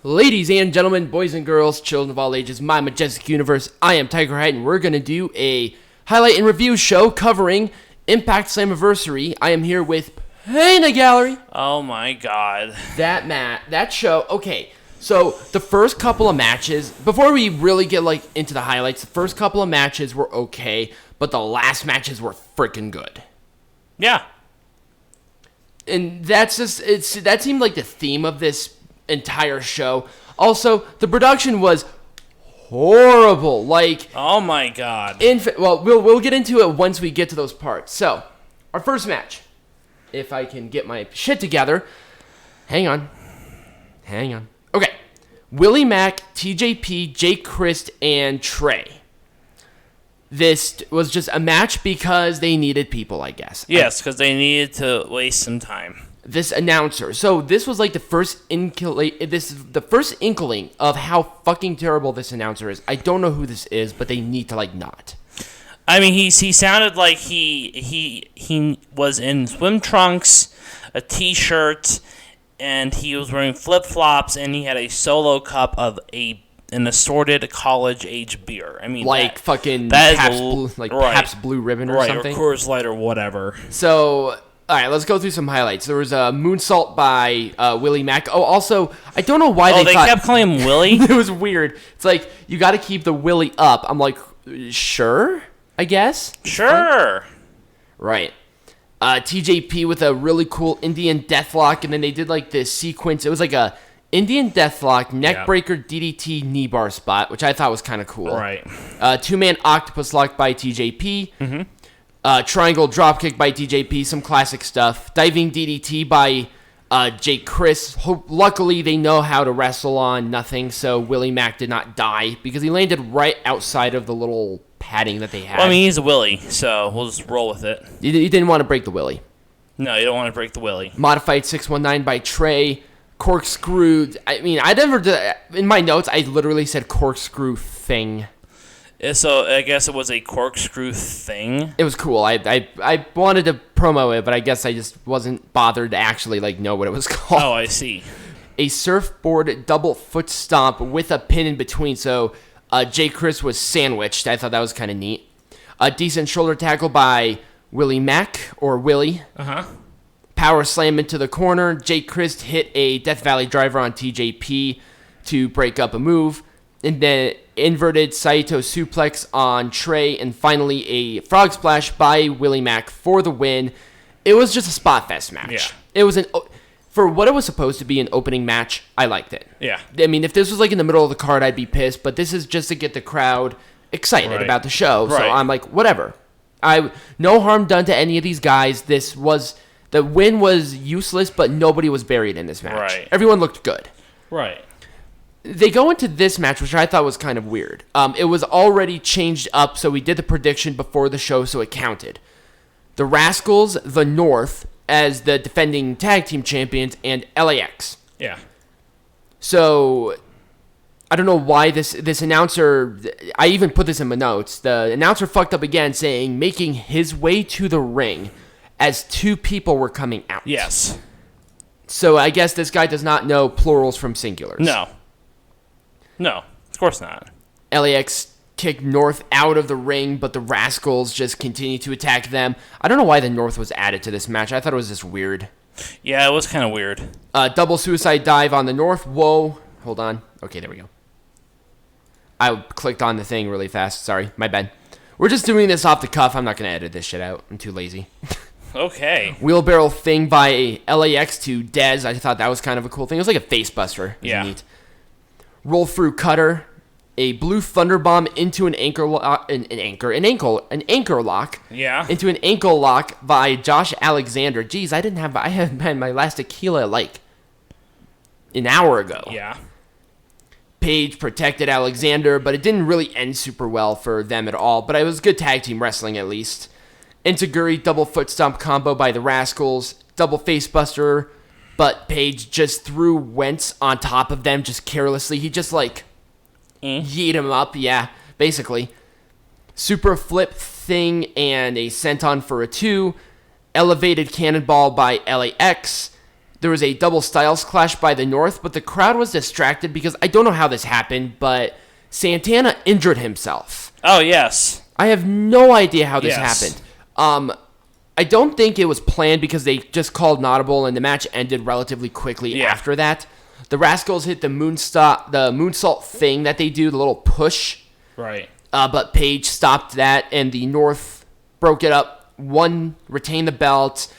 Ladies and gentlemen, boys and girls, children of all ages, my majestic universe, I am Tiger Height, and we're going to do a highlight and review show covering Impact Slammiversary. I am here with Paina Gallery. Oh my god. That show, okay, so the first couple of matches, before we really get into the highlights, the first couple of matches were okay, but the last matches were freaking good. Yeah. And that seemed like the theme of this entire show. Also, the production was horrible. Oh my god. We'll get into it once we get to those parts. So, our first match. If I can get my shit together. Hang on. Okay. Willie Mack, TJP, Jake Christ, and Trey. This was just a match because they needed people, I guess. Yes, because they needed to waste some time. This announcer. So this was the first inkling of how fucking terrible this announcer is. I don't know who this is, but they need to not. I mean, he sounded like he was in swim trunks, a t-shirt, and he was wearing flip-flops, and he had a solo cup of an assorted college-age beer. I mean, fucking that Pabst is Blue, right. Pabst Blue Ribbon or something. Or Coors Light or whatever. So, all right, let's go through some highlights. There was a moonsault by Willie Mack. Oh, also, I don't know why they kept calling him Willie? It was weird. It's you got to keep the Willie up. I'm like, sure, I guess. Sure. Right. TJP with a really cool Indian Deathlock, and then they did this sequence. It was a Indian Deathlock, neckbreaker, DDT, knee bar spot, which I thought was kind of cool. Right. Two-man octopus lock by TJP. Mm-hmm. Triangle dropkick by TJP, some classic stuff. Diving DDT by Jake Chris. Luckily, they know how to wrestle on nothing, so Willie Mack did not die because he landed right outside of the little padding that they had. Well, I mean, he's a Willie, so we'll just roll with it. You didn't want to break the Willie. No, you don't want to break the Willie. Modified 619 by Trey. Corkscrew. I mean, I never did. In my notes, I literally said corkscrew thing. So I guess it was a corkscrew thing. It was cool. I wanted to promo it, but I guess I just wasn't bothered to actually know what it was called. Oh, I see. A surfboard double foot stomp with a pin in between. So Jay Chris was sandwiched. I thought that was kind of neat. A decent shoulder tackle by Willie Mack or Willie. Power slam into the corner. Jake Christ hit a Death Valley driver on TJP to break up a move. And then inverted Saito suplex on Trey. And finally a frog splash by Willie Mack for the win. It was just a spot fest match. Yeah. It was for what it was supposed to be an opening match, I liked it. Yeah. I mean, if this was in the middle of the card, I'd be pissed. But this is just to get the crowd excited about the show. Right. So I'm like, whatever. No harm done to any of these guys. The win was useless, but nobody was buried in this match. Right. Everyone looked good. Right. They go into this match, which I thought was kind of weird. It was already changed up, so we did the prediction before the show, so it counted. The Rascals, the North, as the defending tag team champions, and LAX. Yeah. So, I don't know why this announcer, I even put this in my notes, the announcer fucked up again, saying, making his way to the ring as two people were coming out. Yes. So I guess this guy does not know plurals from singulars. No, of course not. LAX kicked North out of the ring, but the Rascals just continue to attack them. I don't know why the North was added to this match. I thought it was just weird. Yeah, it was kind of weird. Double suicide dive on the North. Whoa. Hold on. Okay, there we go. I clicked on the thing really fast. Sorry, my bad. We're just doing this off the cuff. I'm not going to edit this shit out. I'm too lazy. Okay. Wheelbarrow thing by LAX to Dez. I thought that was kind of a cool thing. It was like a face buster. Yeah. Neat. Roll through cutter. A blue thunder bomb into an anchor lock. An anchor lock. Yeah. Into an ankle lock by Josh Alexander. Jeez, I had my last tequila an hour ago. Yeah. Page protected Alexander, but it didn't really end super well for them at all. But it was good tag team wrestling at least. Enzuigiri double foot stomp combo by the Rascals. Double face buster, but Page just threw Wentz on top of them just carelessly. He just yeet him up, yeah, basically. Super flip thing and a senton for a 2. Elevated cannonball by LAX. There was a double styles clash by the North, but the crowd was distracted because I don't know how this happened, but Santana injured himself. Oh, yes. I have no idea how this Yes. happened. I don't think it was planned because they just called an audible and the match ended relatively quickly after that. The Rascals hit the moonsault thing that they do, the little push. Right. But Paige stopped that, and the North broke it up. One retained the belt.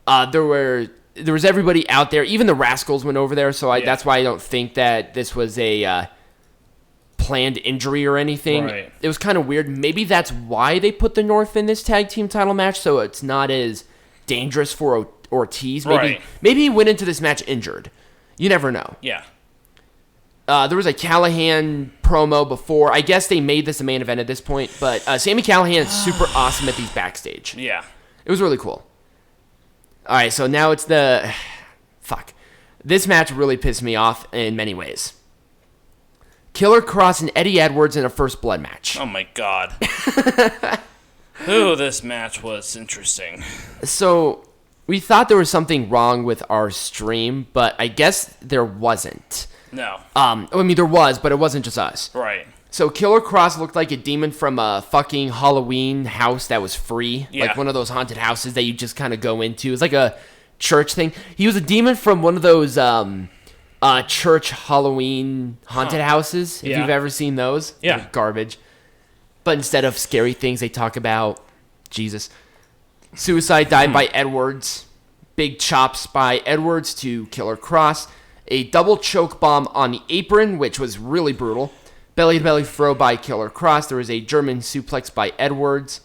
There was everybody out there. Even the Rascals went over there, so that's why I don't think that this was a planned injury or anything. Right. It was kind of weird. Maybe that's why they put the North in this tag team title match, so it's not as dangerous for Ortiz. Maybe he went into this match injured. You never know. Yeah. There was a Callahan promo before. I guess they made this a main event at this point, but Sami Callahan is super awesome at these backstage. Yeah. It was really cool. All right, so now it's the... Fuck. This match really pissed me off in many ways. Killer Kross and Eddie Edwards in a First Blood match. Oh, my God. Ooh, this match was interesting. So, we thought there was something wrong with our stream, but I guess there wasn't. No. I mean, there was, but it wasn't just us. Right. So Killer Kross looked like a demon from a fucking Halloween house that was free. Yeah. Like one of those haunted houses that you just kind of go into. It's like a church thing. He was a demon from one of those church Halloween haunted houses. If you've ever seen those. Yeah. They're garbage. But instead of scary things, they talk about Jesus. Suicide dive by Edwards. Big chops by Edwards to Killer Kross. A double choke bomb on the apron, which was really brutal. Belly-to-belly throw by Killer Kross. There was a German suplex by Edwards.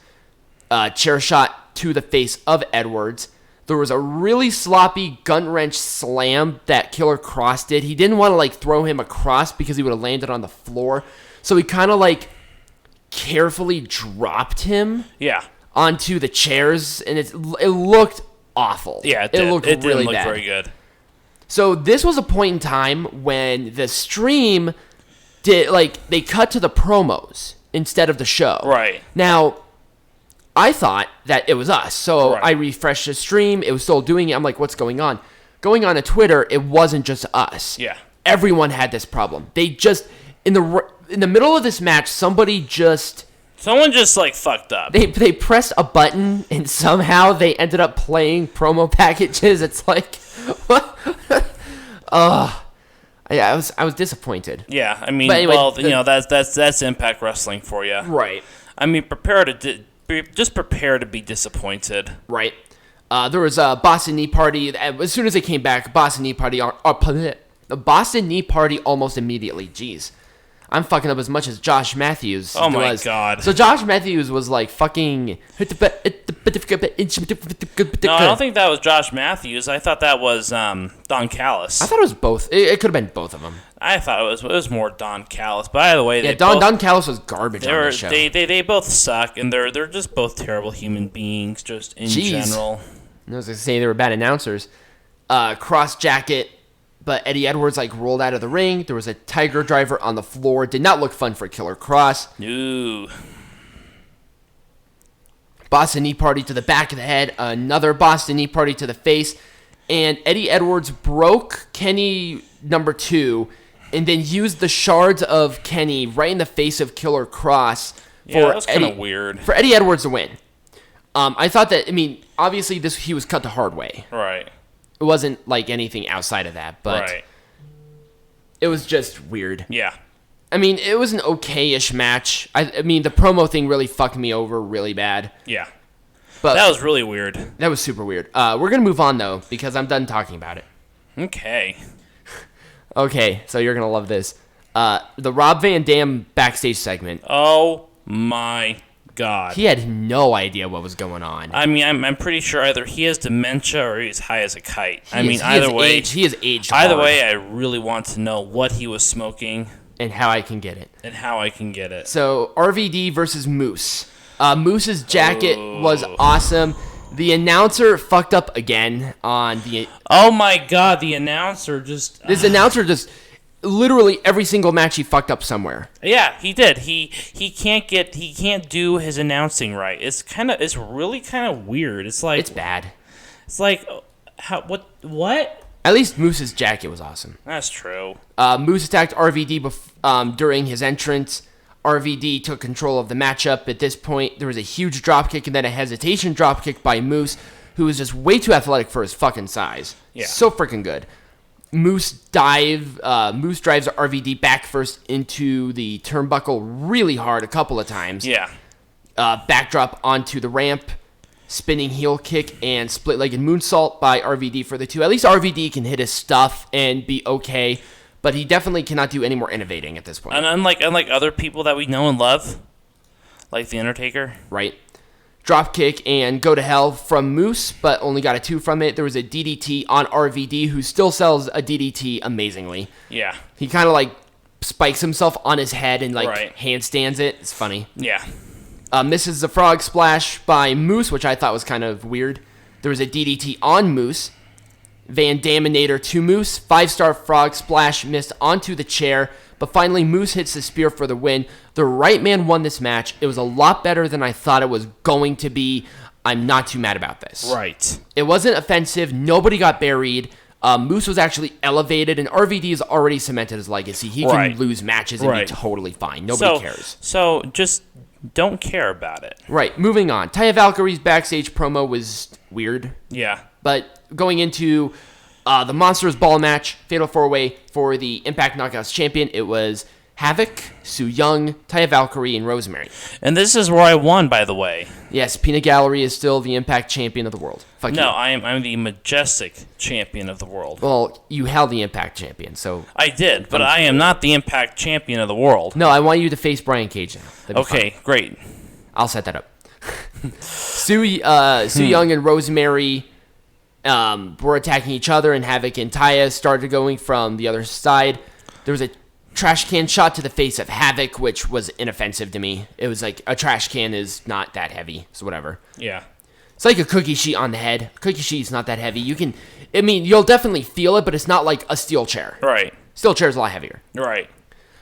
Chair shot to the face of Edwards. There was a really sloppy gun wrench slam that Killer Kross did. He didn't want to throw him across because he would have landed on the floor. So he kind of carefully dropped him onto the chairs, and it looked awful. Yeah, it looked it really didn't look bad. very good. So this was a point in time when the stream did they cut to the promos instead of the show. Right. Now, I thought that it was us, so I refreshed the stream. It was still doing it. I'm like, what's going on? Going on to Twitter, it wasn't just us. Yeah. Everyone had this problem. They just in the middle of this match, someone just fucked up. They pressed a button and somehow they ended up playing promo packages. It's like, what? I was disappointed. Yeah, I mean, anyway, that's Impact Wrestling for you, right? I mean, just prepare to be disappointed, right? There was a Boston Knee Party. As soon as they came back, Boston Knee Party almost immediately. Jeez. I'm fucking up as much as Josh Matthews Oh my was. God. So Josh Matthews was fucking... No, I don't think that was Josh Matthews. I thought that was Don Callis. I thought it was both. It could have been both of them. I thought it was more Don Callis. By the way, Don Callis was garbage on the show. They both suck, and they're just both terrible human beings, just in general. I was going to say they were bad announcers. Cross jacket, but Eddie Edwards rolled out of the ring. There was a Tiger Driver on the floor. Did not look fun for Killer Kross. Ooh. Boston Knee Party to the back of the head. Another Boston Knee Party to the face. And Eddie Edwards broke Kenny number 2 and then used the shards of Kenny right in the face of Killer Kross. Yeah, that was kind of weird. For Eddie Edwards to win. I thought that, obviously he was cut the hard way. Right. It wasn't anything outside of that, but it was just weird. Yeah. It was an okay-ish match. The promo thing really fucked me over really bad. Yeah. But that was really weird. That was super weird. We're going to move on, though, because I'm done talking about it. Okay. Okay, so you're going to love this. The Rob Van Dam backstage segment. Oh, my God. He had no idea what was going on. I'm pretty sure either he has dementia or he's high as a kite. He has aged Either hard. way, I really want to know what he was smoking. And how I can get it. So, RVD versus Moose. Moose's jacket was awesome. The announcer fucked up again on the... Oh my God, the announcer just... This announcer just... Literally every single match he fucked up somewhere. Yeah, he did. He can't do his announcing right. It's really kind of weird. It's like... It's bad. It's like... What? At least Moose's jacket was awesome. That's true. Moose attacked RVD during his entrance. RVD took control of the matchup. At this point, there was a huge dropkick and then a hesitation dropkick by Moose, who was just way too athletic for his fucking size. Yeah. So freaking good. Moose drives RVD back first into the turnbuckle really hard a couple of times. Yeah. Backdrop onto the ramp, spinning heel kick, and split-legged moonsault by RVD for the 2. At least RVD can hit his stuff and be okay, but he definitely cannot do any more innovating at this point. And unlike other people that we know and love, like The Undertaker. Right. Drop kick and go to hell from Moose, but only got a 2 from it. There was a DDT on RVD, who still sells a DDT amazingly. Yeah. He kind of like spikes himself on his head and like Right. handstands it. It's funny. Yeah. Misses the frog splash by Moose, which I thought was kind of weird. There was a DDT on Moose. Van Daminator to Moose. 5-star frog splash missed onto the chair. But finally, Moose hits the spear for the win. The right man won this match. It was a lot better than I thought it was going to be. I'm not too mad about this. Right. It wasn't offensive. Nobody got buried. Moose was actually elevated, and RVD has already cemented his legacy. He can Right. lose matches and Right. be totally fine. Nobody cares. So just don't care about it. Right, moving on. Taya Valkyrie's backstage promo was weird, Yeah. but going into the Monsters Ball match, Fatal 4-Way for the Impact Knockouts champion, it was Havoc, Su Yung, Taya Valkyrie, and Rosemary. And this is where I won, by the way. Yes, Peanut Gallery is still the Impact champion of the world. Fuck No, you. I'm the Majestic champion of the world. Well, you held the Impact champion, so... I did, but I am not the Impact champion of the world. No, I want you to face Brian Cage now. That'd be Okay, fun. great. I'll set that up. Su Yung and Rosemary were attacking each other, and Havoc and Taya started going from the other side. There was a trash can shot to the face of Havoc, which was inoffensive to me. It was like, a trash can is not that heavy, so whatever. Yeah. It's like a cookie sheet on the head. Cookie sheet's not that heavy. You'll definitely feel it, but it's not like a steel chair. Right. Steel chair is a lot heavier. Right.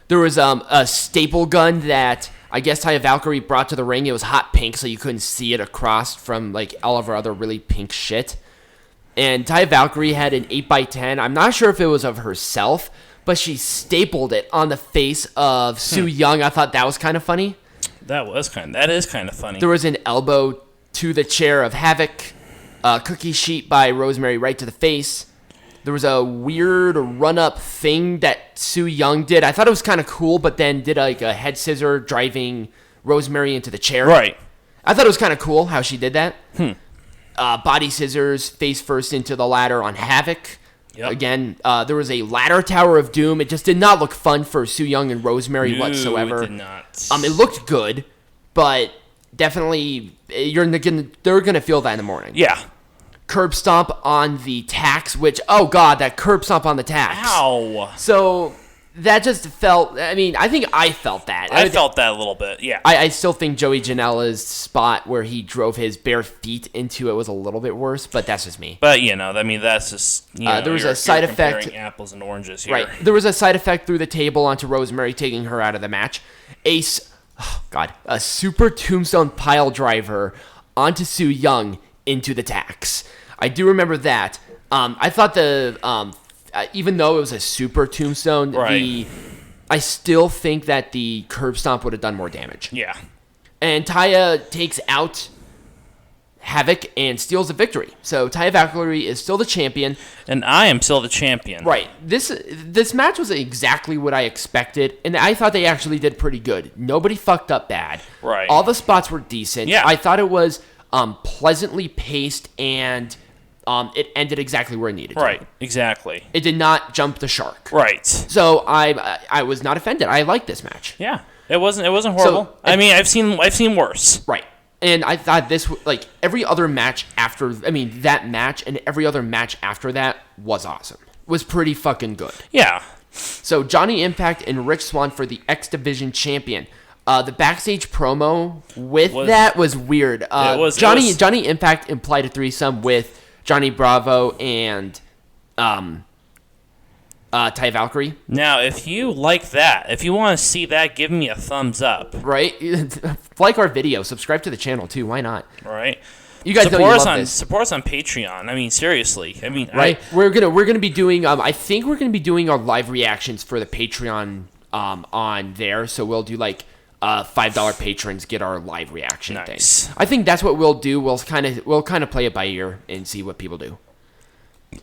There was a staple gun that I guess Taya Valkyrie brought to the ring. It was hot pink, so you couldn't see it across from like all of her other really pink shit. And Taya Valkyrie had an 8x10. I'm not sure if it was of herself, but she stapled it on the face of Su Yung. I thought that was kind of funny. That is kind of funny. There was an elbow to the chair of Havoc. Cookie sheet by Rosemary right to the face. There was a weird run-up thing that Su Yung did. I thought it was kind of cool, but then did like a head scissor driving Rosemary into the chair. Right. I thought it was kind of cool how she did that. Body scissors face first into the ladder on Havoc. Yep. Again, there was a ladder tower of doom. It just did not look fun for Su Yung and Rosemary whatsoever. It did not. It looked good, but definitely they're gonna feel that in the morning. Yeah. Curb stomp on the tacks, which, oh god, that curb stomp on the tacks. Ow. So that just felt, I think I felt that. I felt that a little bit, yeah. I still think Joey Janela's spot where he drove his bare feet into it was a little bit worse, but that's just me. But, that's just, there was a side effect. Comparing apples and oranges here. Right. There was a side effect through the table onto Rosemary, taking her out of the match. A super tombstone pile driver onto Su Yung into the tacks. I do remember that. I thought even though it was a super tombstone, right. I still think that the curb stomp would have done more damage. Yeah. And Taya takes out Havoc and steals the victory. So Taya Valkyrie is still the champion. And I am still the champion. Right. This match was exactly what I expected, and I thought they actually did pretty good. Nobody fucked up bad. Right. All the spots were decent. Yeah. I thought it was pleasantly paced, and it ended exactly where it needed to. Right, exactly. It did not jump the shark. Right. So I was not offended. I liked this match. Yeah. It wasn't horrible. So, I've seen worse. Right. And I thought this, like, every other match after, that match and every other match after that was awesome. Was pretty fucking good. Yeah. So Johnny Impact and Rich Swann for the X Division champion. The backstage promo that was weird. Johnny Impact implied a threesome with Johnny Bravo and Taya Valkyrie. Now, if you like that, if you want to see that, give me a thumbs up. Right? Like our video. Subscribe to the channel, too. Why not? Right. You guys know you love this. Support us on Patreon. I mean, seriously. I mean, right? We're gonna be doing. I think we're gonna be doing our live reactions for the Patreon on there. So we'll do like $5 patrons get our live reaction thing. I think that's what we'll do. We'll kind of play it by ear and see what people do.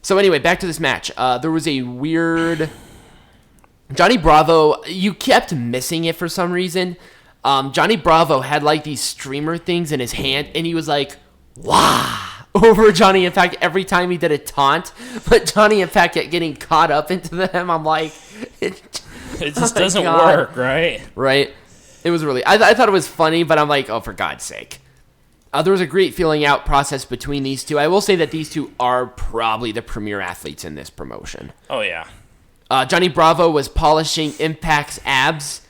So anyway, back to this match. There was a weird Johnny Bravo. You kept missing it for some reason. Johnny Bravo had like these streamer things in his hand, and he was like, "Wow!" over Johnny Impact every time he did a taunt. But Johnny Impact kept getting caught up into them. I'm like, it just doesn't work, right? Right. It was really. I thought it was funny, but I'm like, oh, for God's sake. There was a great feeling out process between these two. I will say that these two are probably the premier athletes in this promotion. Oh yeah. Johnny Bravo was polishing Impact's abs,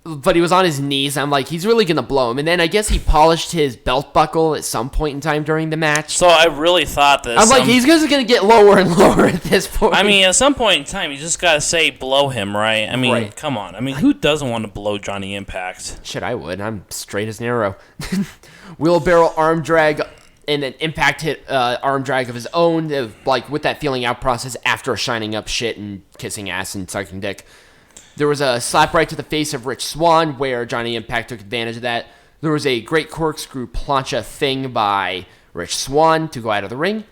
but he was on his knees. I'm like, he's really going to blow him. And then I guess he polished his belt buckle at some point in time during the match. So I really thought that... I'm like, he's just going to get lower and lower at this point. I mean, at some point in time, you just got to say blow him, right? I mean, Come on. I mean, who doesn't want to blow Johnny Impact? Shit, I would. I'm straight as an arrow. Wheelbarrow arm drag, and then Impact hit arm drag of his own, like with that feeling out process after shining up shit and kissing ass and sucking dick. There was a slap right to the face of Rich Swann where Johnny Impact took advantage of that. There was a great corkscrew plancha thing by Rich Swann to go out of the ring.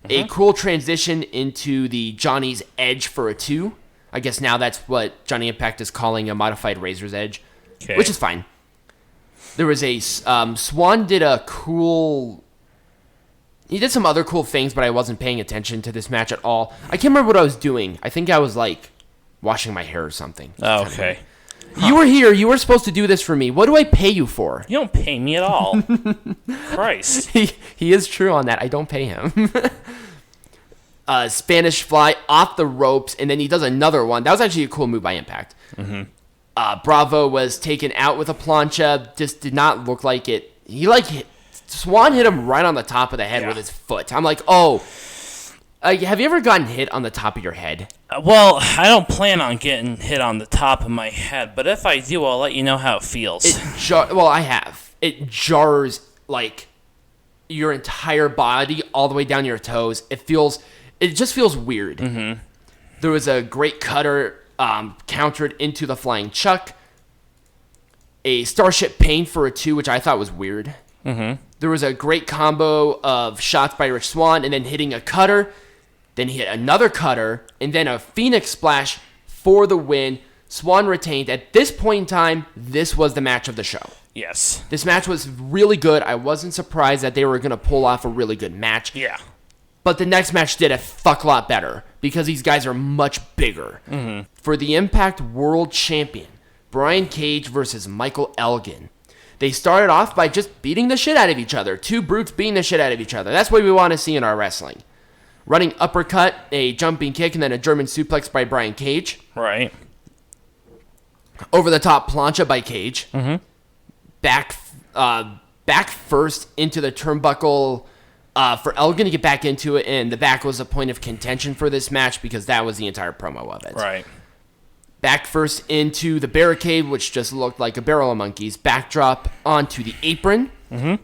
A cool transition into the Johnny's Edge for a 2. I guess now that's what Johnny Impact is calling a modified Razor's Edge, which is fine. There was a... Swann did a cool... He did some other cool things, but I wasn't paying attention to this match at all. I can't remember what I was doing. I think I was like... washing my hair or something. Oh, okay. You were here. You were supposed to do this for me. What do I pay you for? You don't pay me at all. Christ. He is true on that. I don't pay him. Spanish fly off the ropes, and then he does another one. That was actually a cool move by Impact. Bravo was taken out with a plancha. Just did not look like it. Swann hit him right on the top of the head with his foot. I'm like, oh... have you ever gotten hit on the top of your head? Well, I don't plan on getting hit on the top of my head, but if I do, I'll let you know how it feels. Well, I have. It jars, like, your entire body all the way down your toes. It just feels weird. There was a great cutter countered into the flying chuck. A Starship Pain for a 2, which I thought was weird. There was a great combo of shots by Rich Swann and then hitting a cutter. Then he hit another cutter, and then a Phoenix Splash for the win. Swann retained. At this point in time, this was the match of the show. Yes. This match was really good. I wasn't surprised that they were going to pull off a really good match. Yeah. But the next match did a fuck lot better, because these guys are much bigger. For the Impact World Champion, Brian Cage versus Michael Elgin. They started off by just beating the shit out of each other. Two brutes beating the shit out of each other. That's what we want to see in our wrestling. Running uppercut, a jumping kick, and then a German suplex by Brian Cage. Right. Over the top plancha by Cage. Back first into the turnbuckle for Elgin to get back into it, and the back was a point of contention for this match because that was the entire promo of it. Right. Back first into the barricade, which just looked like a barrel of monkeys. Backdrop onto the apron.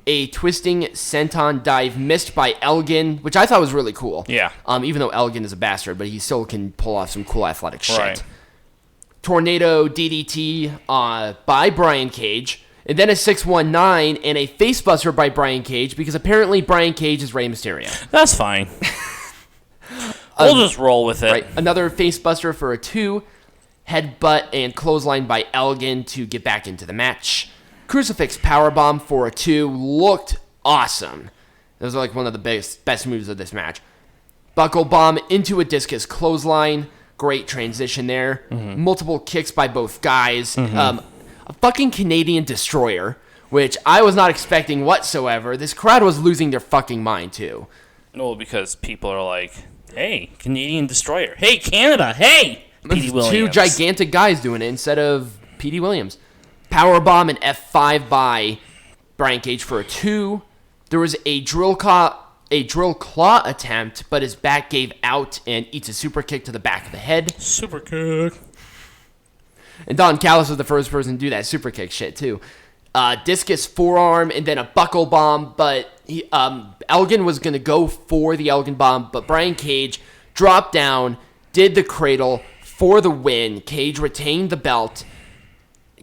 A twisting senton dive missed by Elgin, which I thought was really cool. Yeah. Even though Elgin is a bastard, but he still can pull off some cool athletic shit. Right. Tornado DDT by Brian Cage. And then a 619 and a facebuster by Brian Cage, because apparently Brian Cage is Rey Mysterio. That's fine. We'll just roll with it. Right. Another facebuster for a 2. Headbutt and clothesline by Elgin to get back into the match. Crucifix powerbomb for a 2 looked awesome. It was like one of the best moves of this match. Buckle bomb into a discus clothesline. Great transition there. Multiple kicks by both guys. A fucking Canadian destroyer, which I was not expecting whatsoever. This crowd was losing their fucking mind too. Well, because people are like, hey, Canadian destroyer. Hey, Canada. Hey, Petey Williams. Two gigantic guys doing it instead of Petey Williams. Powerbomb and F5 by Brian Cage for a 2. There was a drill claw attempt, but his back gave out and eats a super kick to the back of the head. Super kick. And Don Callis was the first person to do that super kick shit too. discus forearm, and then a buckle bomb, but Elgin was going to go for the Elgin bomb, but Brian Cage dropped down, did the cradle for the win. Cage retained the belt.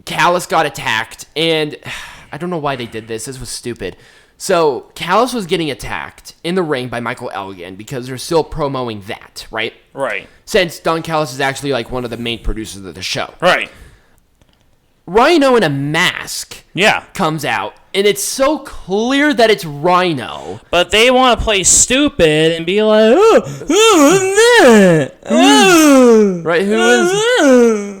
Callis got attacked, and I don't know why they did this. This was stupid. So Callis was getting attacked in the ring by Michael Elgin because they're still promoting that, right? Right. Since Don Callis is actually like one of the main producers of the show. Right. Rhino in a mask comes out, and it's so clear that it's Rhino. But they want to play stupid and be like, right?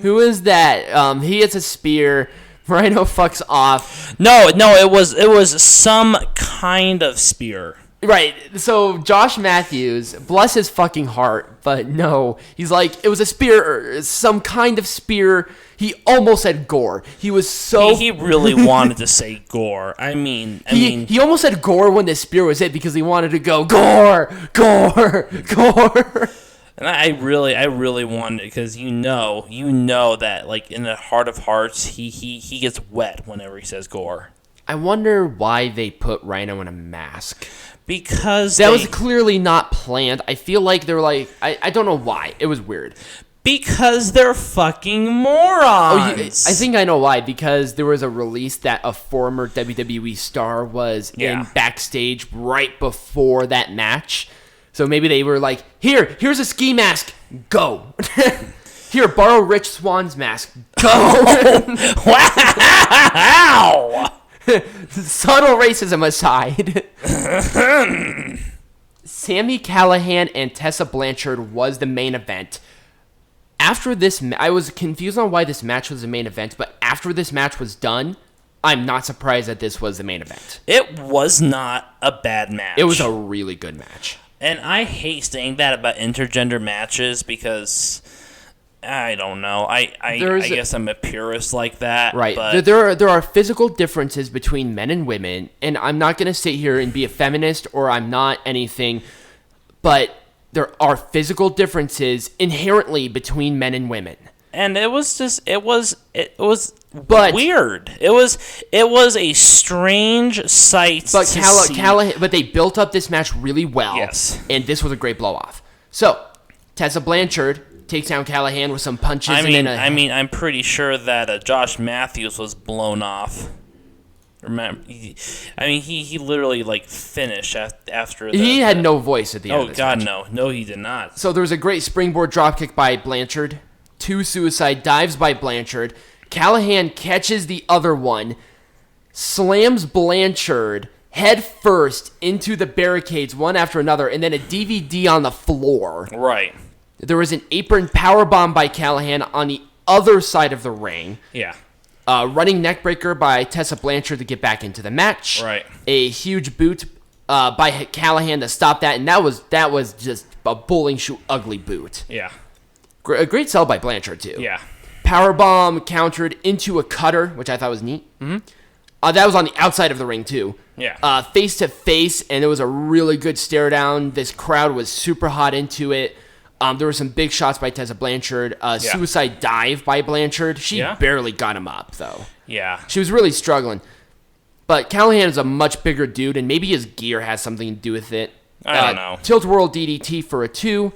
Who is that? He hits a spear. Rhino fucks off. No, it was some kind of spear. Right, so Josh Matthews, bless his fucking heart, but no, he's like, it was a spear, some kind of spear. He almost said gore. He was so... He really wanted to say gore. I mean... He almost said gore when the spear was hit because he wanted to go, gore, gore, gore. And I really wanted it because you know that, like, in the heart of hearts, he gets wet whenever he says gore. I wonder why they put Rhino in a mask. Because that was clearly not planned. I feel like they were like... I don't know why. It was weird. Because they're fucking morons. I think I know why. Because there was a release that a former WWE star was in backstage right before that match. So maybe they were like, here's a ski mask. Go. Here, borrow Rich Swan's mask. Go. Wow. Subtle racism aside. Sami Callihan and Tessa Blanchard was the main event. After this, I was confused on why this match was the main event, but after this match was done, I'm not surprised that this was the main event. It was not a bad match. It was a really good match. And I hate saying that about intergender matches because... I don't know. I guess I'm a purist like that. Right. But there are physical differences between men and women, and I'm not going to sit here and be a feminist or I'm not anything, but there are physical differences inherently between men and women. And it was weird. It was a strange sight to see. But they built up this match really well. Yes. And this was a great blow-off. So, Tessa Blanchard takes down Callahan with some punches. I'm pretty sure that Josh Matthews was blown off. Remember, he literally like finished after. He had no voice at the end. Oh God, no, he did not. So there was a great springboard dropkick by Blanchard, 2 suicide dives by Blanchard. Callahan catches the other one, slams Blanchard head first into the barricades one after another, and then a DVD on the floor. Right. There was an apron powerbomb by Callahan on the other side of the ring. Yeah. Running neckbreaker by Tessa Blanchard to get back into the match. Right. A huge boot by Callahan to stop that, and that was just a bowling shoe ugly boot. Yeah. A great sell by Blanchard, too. Yeah. Powerbomb countered into a cutter, which I thought was neat. Mm-hmm. That was on the outside of the ring, too. Yeah. Face to face, and it was a really good stare down. This crowd was super hot into it. There were some big shots by Tessa Blanchard. Suicide dive by Blanchard. She barely got him up, though. Yeah. She was really struggling. But Callahan is a much bigger dude, and maybe his gear has something to do with it. I don't know. Tilt Whirl DDT for a 2.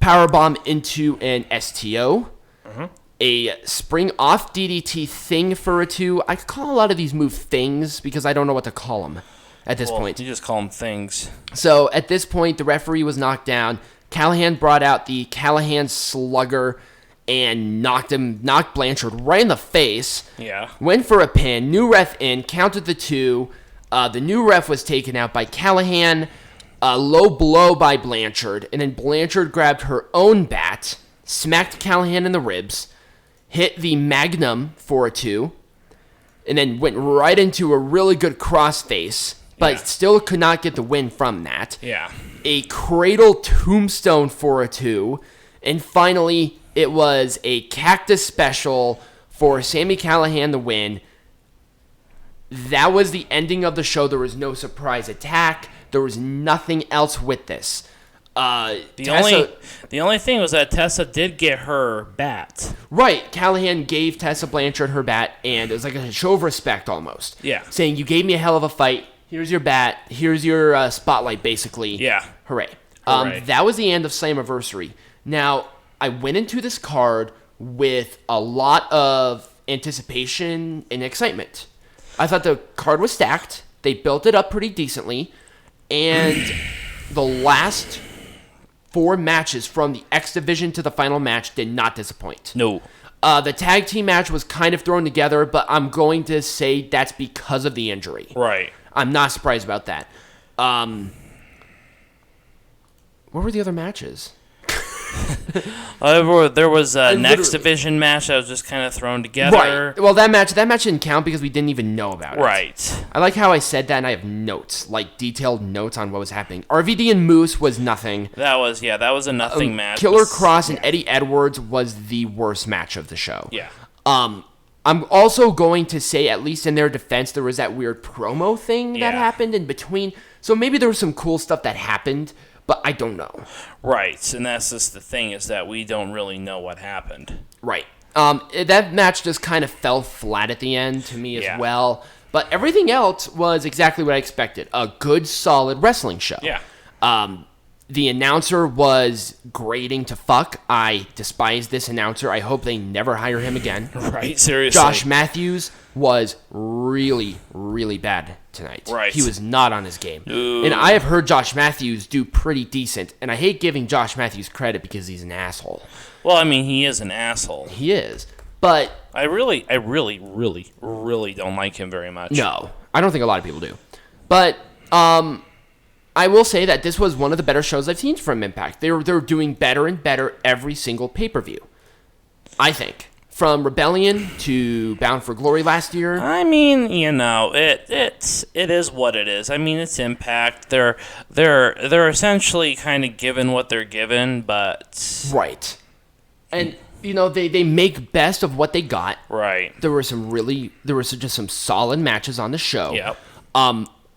Powerbomb into an STO. Mm-hmm. A spring off DDT thing for a 2. I could call a lot of these moves things because I don't know what to call them at this point. You just call them things. So at this point, the referee was knocked down. Callahan brought out the Callahan Slugger and knocked Blanchard right in the face. Yeah. Went for a pin. New ref in. Counted the 2. The new ref was taken out by Callahan. Low blow by Blanchard. And then Blanchard grabbed her own bat. Smacked Callahan in the ribs. Hit the Magnum for a 2. And then went right into a really good crossface. But still could not get the win from that. Yeah. A cradle tombstone for a 2. And finally, it was a cactus special for Sami Callihan to win. That was the ending of the show. There was no surprise attack. There was nothing else with this. The only thing was that Tessa did get her bat. Right. Callahan gave Tessa Blanchard her bat, and it was like a show of respect almost. Yeah. Saying, you gave me a hell of a fight. Here's your bat. Here's your spotlight, basically. Yeah. Hooray. Hooray. That was the end of Slammiversary. Now, I went into this card with a lot of anticipation and excitement. I thought the card was stacked. They built it up pretty decently. And the last 4 matches from the X Division to the final match did not disappoint. No. The tag team match was kind of thrown together, but I'm going to say that's because of the injury. Right. I'm not surprised about that. What were the other matches? There was a next division match that was just kind of thrown together. Right. Well, that match didn't count because we didn't even know about it. Right. I like how I said that, and I have notes, like detailed notes on what was happening. RVD and Moose was nothing. That was a nothing match. Killer Cross and Eddie Edwards was the worst match of the show. Yeah. I'm also going to say, at least in their defense, there was that weird promo thing that happened in between. So maybe there was some cool stuff that happened, but I don't know. Right, and that's just the thing, is that we don't really know what happened. Right. That match just kind of fell flat at the end to me as well. But everything else was exactly what I expected. A good, solid wrestling show. Yeah. The announcer was grating to fuck. I despise this announcer. I hope they never hire him again. Right, seriously. Josh Matthews was really, really bad tonight. Right. He was not on his game. Ooh. And I have heard Josh Matthews do pretty decent, and I hate giving Josh Matthews credit because he's an asshole. Well, I mean, he is an asshole. He is. But I really don't like him very much. no, I don't think a lot of people do. But I will say that this was one of the better shows I've seen from Impact. They're doing better and better every single pay-per-view, I think. From Rebellion to Bound for Glory last year. I mean, it is what it is. I mean, it's Impact. They're essentially kind of given what they're given, but right. And they make best of what they got. Right. There were just some solid matches on the show. Yep.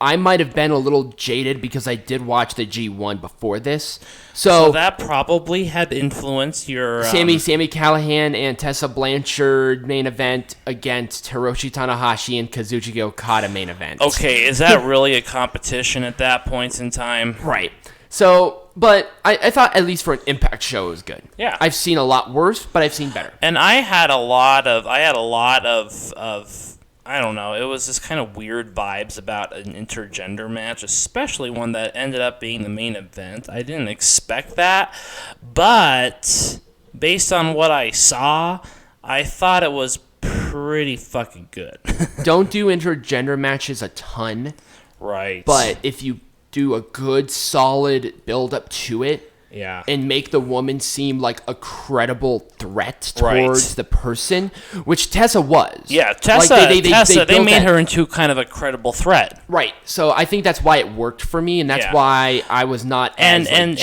I might have been a little jaded because I did watch the G1 before this. So that probably had influenced your... Sami Callahan and Tessa Blanchard main event against Hiroshi Tanahashi and Kazuchika Okada main event. Okay, is that really a competition at that point in time? Right. So, but I thought at least for an Impact show it was good. Yeah. I've seen a lot worse, but I've seen better. And I had a lot of I don't know, it was just kind of weird vibes about an intergender match, especially one that ended up being the main event. I didn't expect that, but based on what I saw, I thought it was pretty fucking good. Don't do intergender matches a ton. Right. But if you do a good, solid build-up to it, yeah, and make the woman seem like a credible threat towards the person, which Tessa was. Yeah, Tessa, they made her into kind of a credible threat. Right. So I think that's why it worked for me, and that's why I was not as and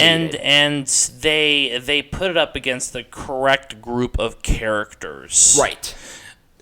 they put it up against the correct group of characters. Right.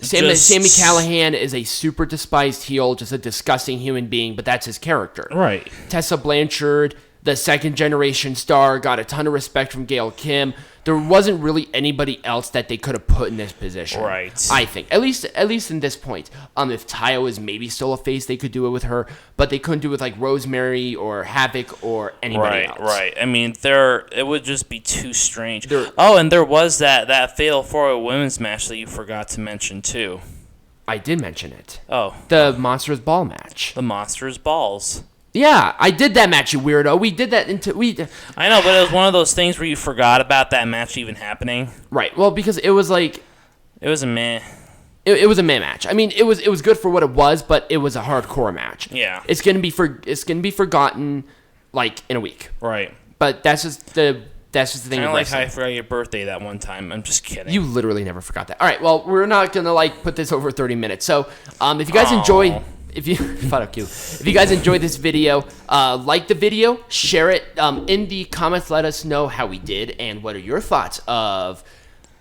Sami Callahan is a super despised heel, just a disgusting human being, but that's his character. Right. Tessa Blanchard, the second-generation star, got a ton of respect from Gail Kim. There wasn't really anybody else that they could have put in this position. Right. I think. At least in this point. If Taya was maybe still a face, they could do it with her, but they couldn't do it with like Rosemary or Havoc or anybody else. Right. I mean, it would just be too strange. And there was that Fatal 4-Way women's match that you forgot to mention too. I did mention it. Oh. The Monsters Ball match. The Monsters Balls. Yeah, I did that match, you weirdo. We did that I know, but it was one of those things where you forgot about that match even happening. Right. Well, because it was like... It was a meh. It was a meh match. I mean, it was good for what it was, but it was a hardcore match. Yeah. It's gonna be forgotten, like, in a week. Right. But that's just the thing. Kind of like how I forgot your birthday that one time. I'm just kidding. You literally never forgot that. All right. Well, we're not gonna put this over 30 minutes. So, if you guys enjoy. If you guys enjoyed this video, like the video, share it. In the comments, let us know how we did and what are your thoughts of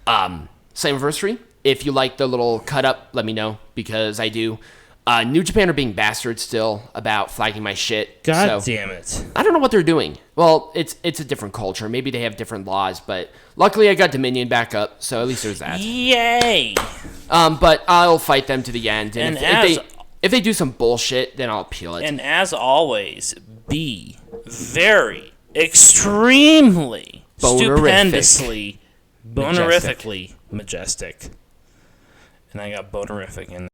Slammiversary. If you like the little cut up, let me know because I do. New Japan are being bastards still about flagging my shit. God so damn it. I don't know what they're doing. Well, it's a different culture. Maybe they have different laws, but luckily I got Dominion back up, so at least there's that. Yay! But I'll fight them to the end, and, And if they do some bullshit, then I'll appeal it. And as always, be very, extremely, stupendously, bonerifically majestic. And I got bonerific in